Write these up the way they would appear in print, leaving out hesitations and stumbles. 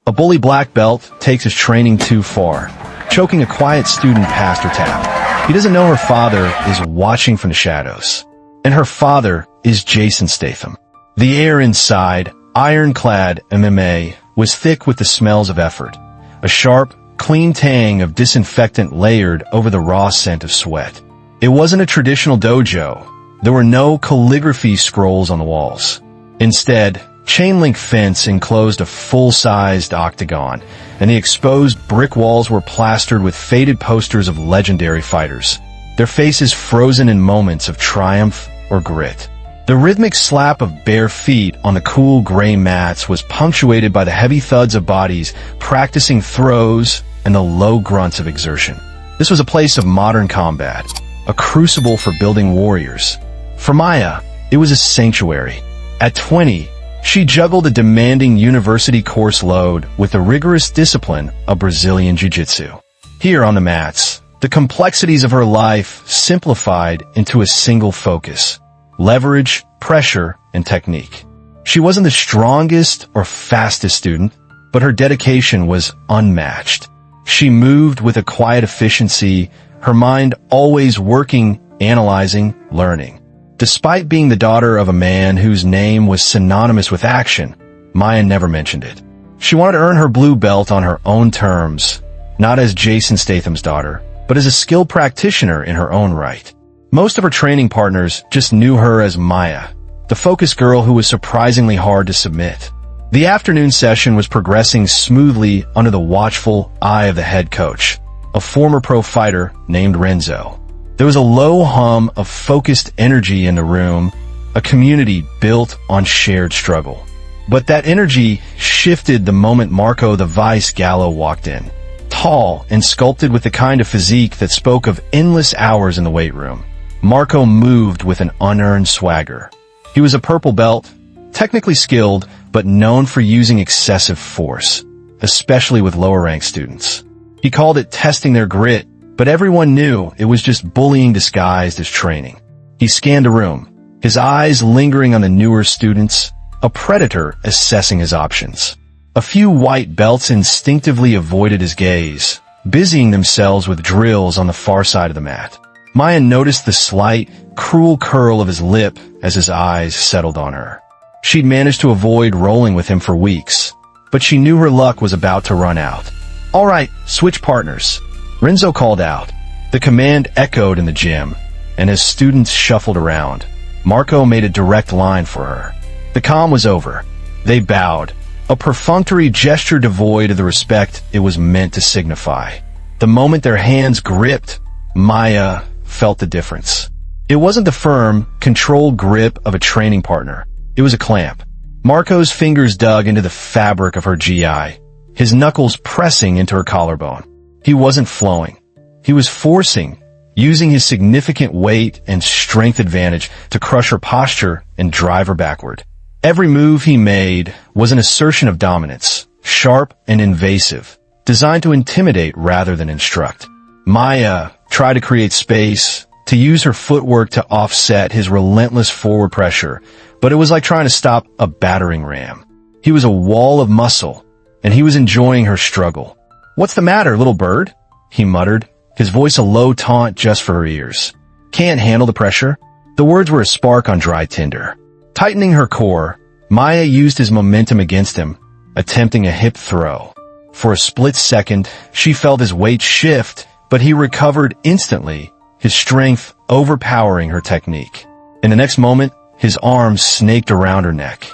A bully black belt takes his training too far, choking a quiet student past her tap. He doesn't know her father is watching from the shadows. And her father is Jason Statham. The air inside, ironclad MMA, was thick with the smells of effort. A sharp, clean tang of disinfectant layered over the raw scent of sweat. It wasn't a traditional dojo. There were no calligraphy scrolls on the walls. Instead, chain-link fence enclosed a full-sized octagon, and the exposed brick walls were plastered with faded posters of legendary fighters, their faces frozen in moments of triumph or grit. The rhythmic slap of bare feet on the cool gray mats was punctuated by the heavy thuds of bodies practicing throws and the low grunts of exertion. This was a place of modern combat, a crucible for building warriors. For Maya, it was a sanctuary. At 20, she juggled a demanding university course load with the rigorous discipline of Brazilian Jiu-Jitsu. Here on the mats, the complexities of her life simplified into a single focus: leverage, pressure, and technique. She wasn't the strongest or fastest student, but her dedication was unmatched. She moved with a quiet efficiency, her mind always working, analyzing, learning. Despite being the daughter of a man whose name was synonymous with action, Maya never mentioned it. She wanted to earn her blue belt on her own terms, not as Jason Statham's daughter, but as a skilled practitioner in her own right. Most of her training partners just knew her as Maya, the focused girl who was surprisingly hard to submit. The afternoon session was progressing smoothly under the watchful eye of the head coach, a former pro fighter named Renzo. There was a low hum of focused energy in the room, a community built on shared struggle. But that energy shifted the moment Marco the Vice Gallo walked in, tall and sculpted with the kind of physique that spoke of endless hours in the weight room. Marco moved with an unearned swagger. He was a purple belt, technically skilled, but known for using excessive force, especially with lower-ranked students. He called it testing their grit, but everyone knew it was just bullying disguised as training. He scanned the room, his eyes lingering on the newer students, a predator assessing his options. A few white belts instinctively avoided his gaze, busying themselves with drills on the far side of the mat. Maya noticed the slight, cruel curl of his lip as his eyes settled on her. She'd managed to avoid rolling with him for weeks, but she knew her luck was about to run out. "All right, switch partners," Renzo called out. The command echoed in the gym, and as students shuffled around, Marco made a direct line for her. The calm was over. They bowed, a perfunctory gesture devoid of the respect it was meant to signify. The moment their hands gripped, Maya felt the difference. It wasn't the firm, controlled grip of a training partner. It was a clamp. Marco's fingers dug into the fabric of her GI, his knuckles pressing into her collarbone. He wasn't flowing. He was forcing, using his significant weight and strength advantage to crush her posture and drive her backward. Every move he made was an assertion of dominance, sharp and invasive, designed to intimidate rather than instruct. Maya tried to create space, to use her footwork to offset his relentless forward pressure, but it was like trying to stop a battering ram. He was a wall of muscle, and he was enjoying her struggle. "What's the matter, little bird?" he muttered, his voice a low taunt just for her ears. "Can't handle the pressure?" The words were a spark on dry tinder. Tightening her core, Maya used his momentum against him, attempting a hip throw. For a split second, she felt his weight shift, but he recovered instantly, his strength overpowering her technique. In the next moment, his arms snaked around her neck.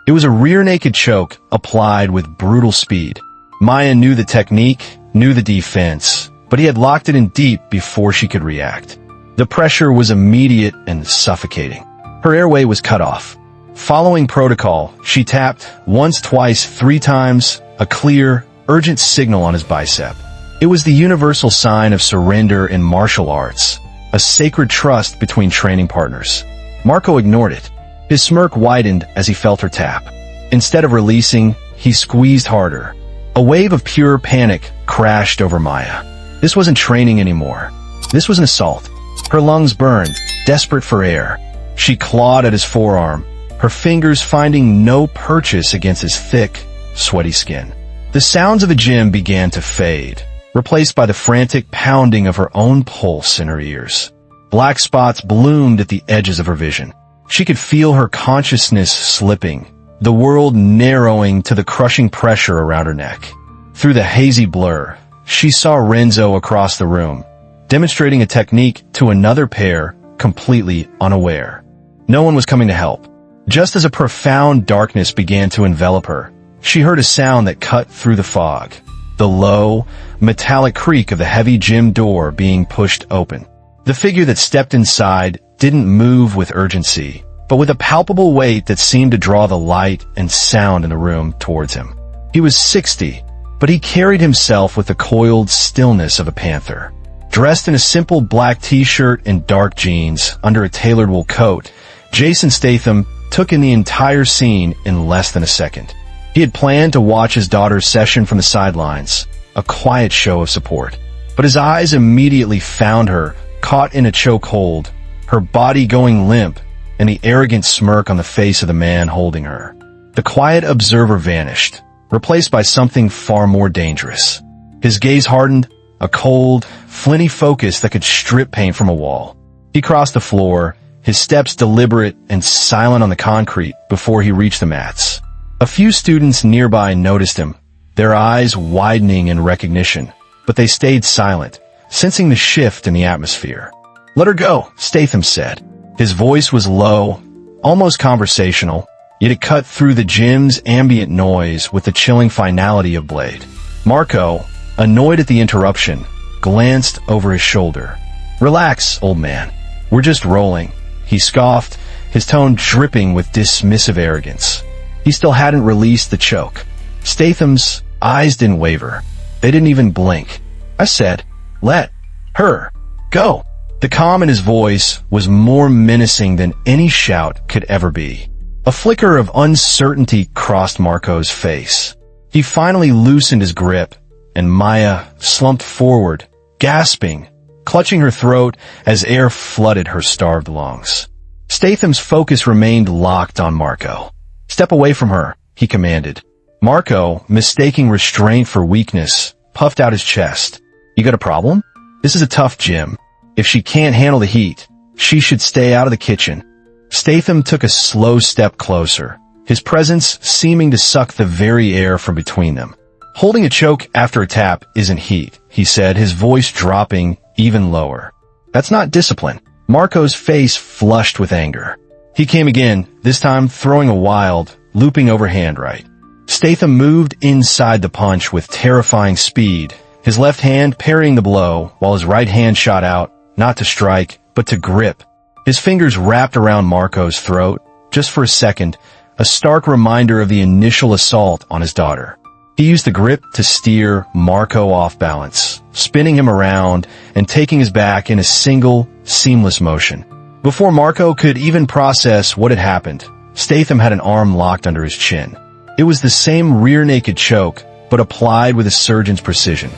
It was a rear naked choke applied with brutal speed. Maya knew the technique, knew the defense, but he had locked it in deep before she could react. The pressure was immediate and suffocating. Her airway was cut off. Following protocol, she tapped once, twice, 3 times, a clear, urgent signal on his bicep. It was the universal sign of surrender in martial arts, a sacred trust between training partners. Marco ignored it. His smirk widened as he felt her tap. Instead of releasing, he squeezed harder. A wave of pure panic crashed over Maya. This wasn't training anymore. This was an assault. Her lungs burned, desperate for air. She clawed at his forearm, her fingers finding no purchase against his thick, sweaty skin. The sounds of the gym began to fade, replaced by the frantic pounding of her own pulse in her ears. Black spots bloomed at the edges of her vision. She could feel her consciousness slipping, the world narrowing to the crushing pressure around her neck. Through the hazy blur, she saw Renzo across the room, demonstrating a technique to another pair, completely unaware. No one was coming to help. Just as a profound darkness began to envelop her, she heard a sound that cut through the fog. The low, metallic creak of the heavy gym door being pushed open. The figure that stepped inside didn't move with urgency, but with a palpable weight that seemed to draw the light and sound in the room towards him. He was 60, but he carried himself with the coiled stillness of a panther. Dressed in a simple black t-shirt and dark jeans under a tailored wool coat, Jason Statham took in the entire scene in less than a second. He had planned to watch his daughter's session from the sidelines, a quiet show of support. But his eyes immediately found her, caught in a chokehold, her body going limp, and the arrogant smirk on the face of the man holding her. The quiet observer vanished, replaced by something far more dangerous. His gaze hardened, a cold, flinty focus that could strip paint from a wall. He crossed the floor, his steps deliberate and silent on the concrete before he reached the mats. A few students nearby noticed him, their eyes widening in recognition, but they stayed silent, sensing the shift in the atmosphere. "Let her go," Statham said. His voice was low, almost conversational, yet it cut through the gym's ambient noise with the chilling finality of Blade. Marco, annoyed at the interruption, glanced over his shoulder. "Relax, old man. We're just rolling," he scoffed, his tone dripping with dismissive arrogance. He still hadn't released the choke. Statham's eyes didn't waver. They didn't even blink. "I said, let her go." The calm in his voice was more menacing than any shout could ever be. A flicker of uncertainty crossed Marco's face. He finally loosened his grip, and Maya slumped forward, gasping, clutching her throat as air flooded her starved lungs. Statham's focus remained locked on Marco. "Step away from her," he commanded. Marco, mistaking restraint for weakness, puffed out his chest. "You got a problem? This is a tough gym. If she can't handle the heat, she should stay out of the kitchen." Statham took a slow step closer, his presence seeming to suck the very air from between them. "Holding a choke after a tap isn't heat," he said, his voice dropping even lower. "That's not discipline." Marco's face flushed with anger. He came again, this time throwing a wild, looping overhand right. Statham moved inside the punch with terrifying speed, his left hand parrying the blow while his right hand shot out, not to strike, but to grip. His fingers wrapped around Marco's throat, just for a second, a stark reminder of the initial assault on his daughter. He used the grip to steer Marco off balance, spinning him around and taking his back in a single, seamless motion. Before Marco could even process what had happened, Statham had an arm locked under his chin. It was the same rear-naked choke, but applied with a surgeon's precision.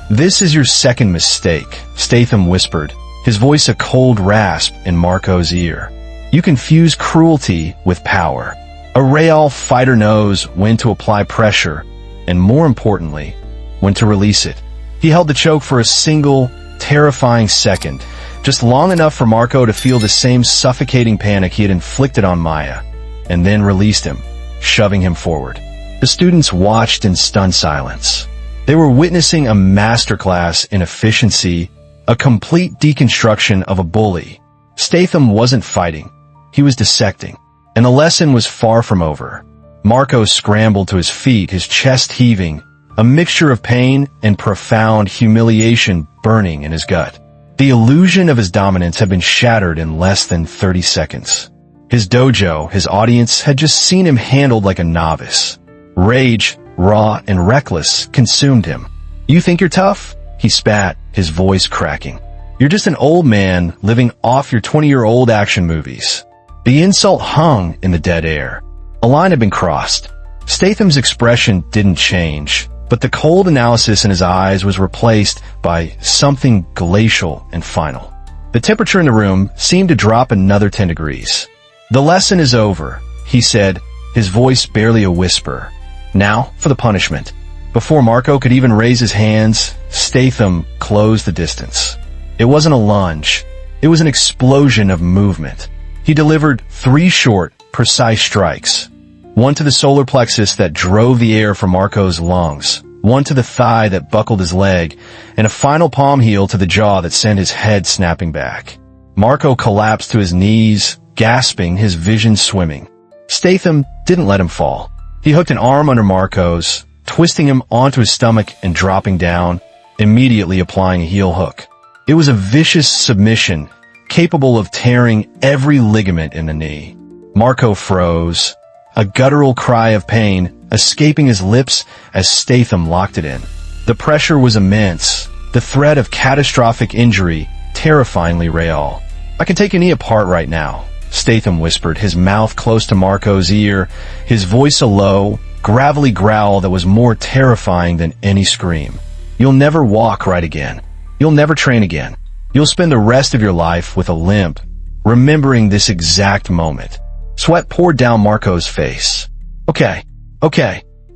"This is your second mistake," Statham whispered, his voice a cold rasp in Marco's ear. "You confuse cruelty with power. A Real fighter knows when to apply pressure, and more importantly, when to release it." He held the choke for a single, terrifying second, just long enough for Marco to feel the same suffocating panic he had inflicted on Maya, and then released him, shoving him forward. The students watched in stunned silence. They were witnessing a masterclass in efficiency, a complete deconstruction of a bully. Statham wasn't fighting. He was dissecting. And the lesson was far from over. Marco scrambled to his feet, his chest heaving, a mixture of pain and profound humiliation burning in his gut. The illusion of his dominance had been shattered in less than 30 seconds. His dojo, his audience, had just seen him handled like a novice. Rage, raw and reckless, consumed him. "You think you're tough?" He spat, his voice cracking. "You're just an old man living off your 20-year-old action movies." The insult hung in the dead air. A line had been crossed. Statham's expression didn't change, but the cold analysis in his eyes was replaced by something glacial and final. The temperature in the room seemed to drop another 10 degrees. "The lesson is over," he said, his voice barely a whisper. "Now for the punishment." Before Marco could even raise his hands, Statham closed the distance. It wasn't a lunge. It was an explosion of movement. He delivered 3 short, precise strikes. One to the solar plexus that drove the air from Marco's lungs, one to the thigh that buckled his leg, and a final palm heel to the jaw that sent his head snapping back. Marco collapsed to his knees, gasping, his vision swimming. Statham didn't let him fall. He hooked an arm under Marco's, twisting him onto his stomach and dropping down, immediately applying a heel hook. It was a vicious submission, capable of tearing every ligament in the knee. Marco froze, a guttural cry of pain escaping his lips as Statham locked it in. The pressure was immense, the threat of catastrophic injury terrifyingly real. "I can take your knee apart right now," Statham whispered, his mouth close to Marco's ear, his voice a low, gravelly growl that was more terrifying than any scream. "You'll never walk right again. You'll never train again. You'll spend the rest of your life with a limp, remembering this exact moment." Sweat poured down Marco's face. Okay,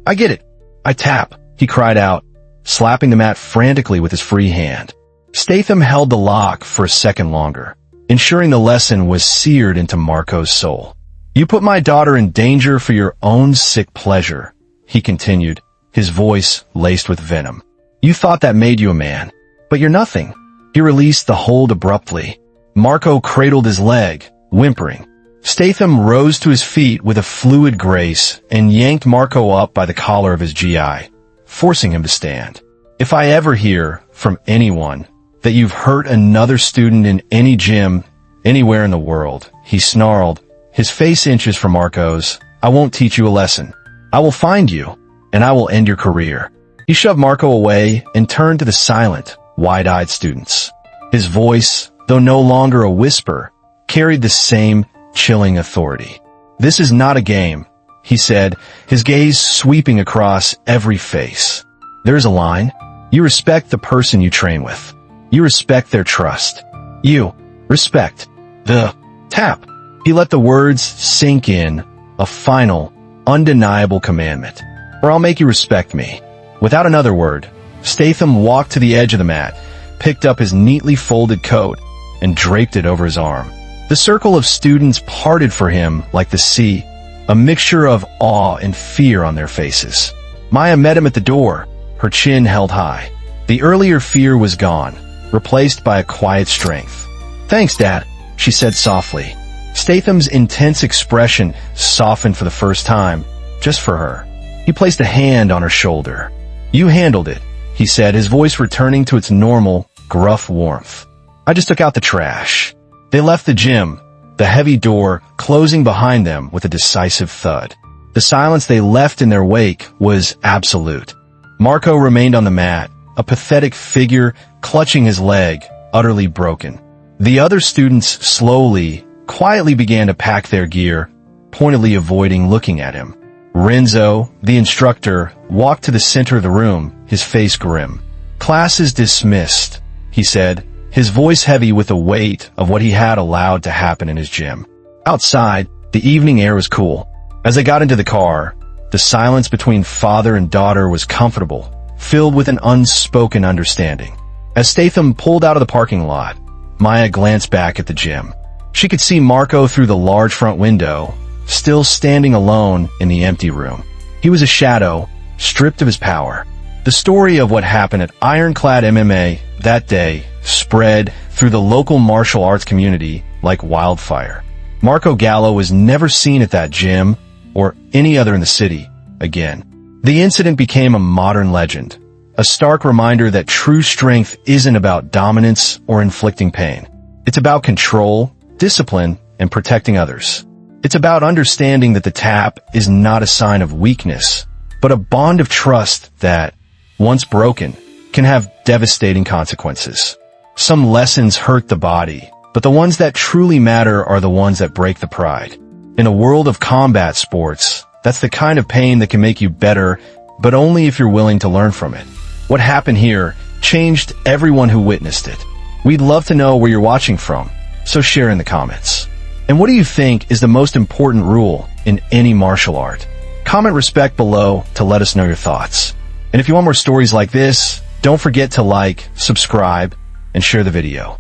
I get it. I tap," he cried out, slapping the mat frantically with his free hand. Statham held the lock for a second longer, ensuring the lesson was seared into Marco's soul. "You put my daughter in danger for your own sick pleasure," he continued, his voice laced with venom. "You thought that made you a man, but you're nothing." He released the hold abruptly. Marco cradled his leg, whimpering. Statham rose to his feet with a fluid grace and yanked Marco up by the collar of his GI, forcing him to stand. "If I ever hear from anyone that you've hurt another student in any gym, anywhere in the world," he snarled, his face inches from Marco's, "I won't teach you a lesson. I will find you, and I will end your career." He shoved Marco away and turned to the silent, wide-eyed students. His voice, though no longer a whisper, carried the same chilling authority. "This is not a game," he said, his gaze sweeping across every face. "There's a line. You respect the person you train with. You respect their trust. You respect the tap." He let the words sink in, a final, undeniable commandment. "Or I'll make you respect me." Without another word, Statham walked to the edge of the mat, picked up his neatly folded coat, and draped it over his arm. The circle of students parted for him like the sea, a mixture of awe and fear on their faces. Maya met him at the door, her chin held high. The earlier fear was gone, replaced by a quiet strength. "Thanks, Dad," she said softly. Statham's intense expression softened for the first time, just for her. He placed a hand on her shoulder. "You handled it," he said, his voice returning to its normal, gruff warmth. "I just took out the trash." They left the gym, the heavy door closing behind them with a decisive thud. The silence they left in their wake was absolute. Marco remained on the mat, a pathetic figure clutching his leg, utterly broken. The other students slowly, quietly began to pack their gear, pointedly avoiding looking at him. Renzo, the instructor, walked to the center of the room, his face grim. "Class is dismissed," he said, his voice heavy with the weight of what he had allowed to happen in his gym. Outside, the evening air was cool. As they got into the car, the silence between father and daughter was comfortable, filled with an unspoken understanding. As Statham pulled out of the parking lot, Maya glanced back at the gym. She could see Marco through the large front window, still standing alone in the empty room. He was a shadow, stripped of his power. The story of what happened at Ironclad MMA that day spread through the local martial arts community like wildfire. Marco Gallo was never seen at that gym or any other in the city again. The incident became a modern legend, a stark reminder that true strength isn't about dominance or inflicting pain. It's about control, discipline, and protecting others. It's about understanding that the tap is not a sign of weakness, but a bond of trust that, once broken, can have devastating consequences. Some lessons hurt the body, but the ones that truly matter are the ones that break the pride. In a world of combat sports, that's the kind of pain that can make you better, but only if you're willing to learn from it. What happened here changed everyone who witnessed it. We'd love to know where you're watching from, so share in the comments. And what do you think is the most important rule in any martial art? Comment respect below to let us know your thoughts. And if you want more stories like this, don't forget to like, subscribe, and share the video.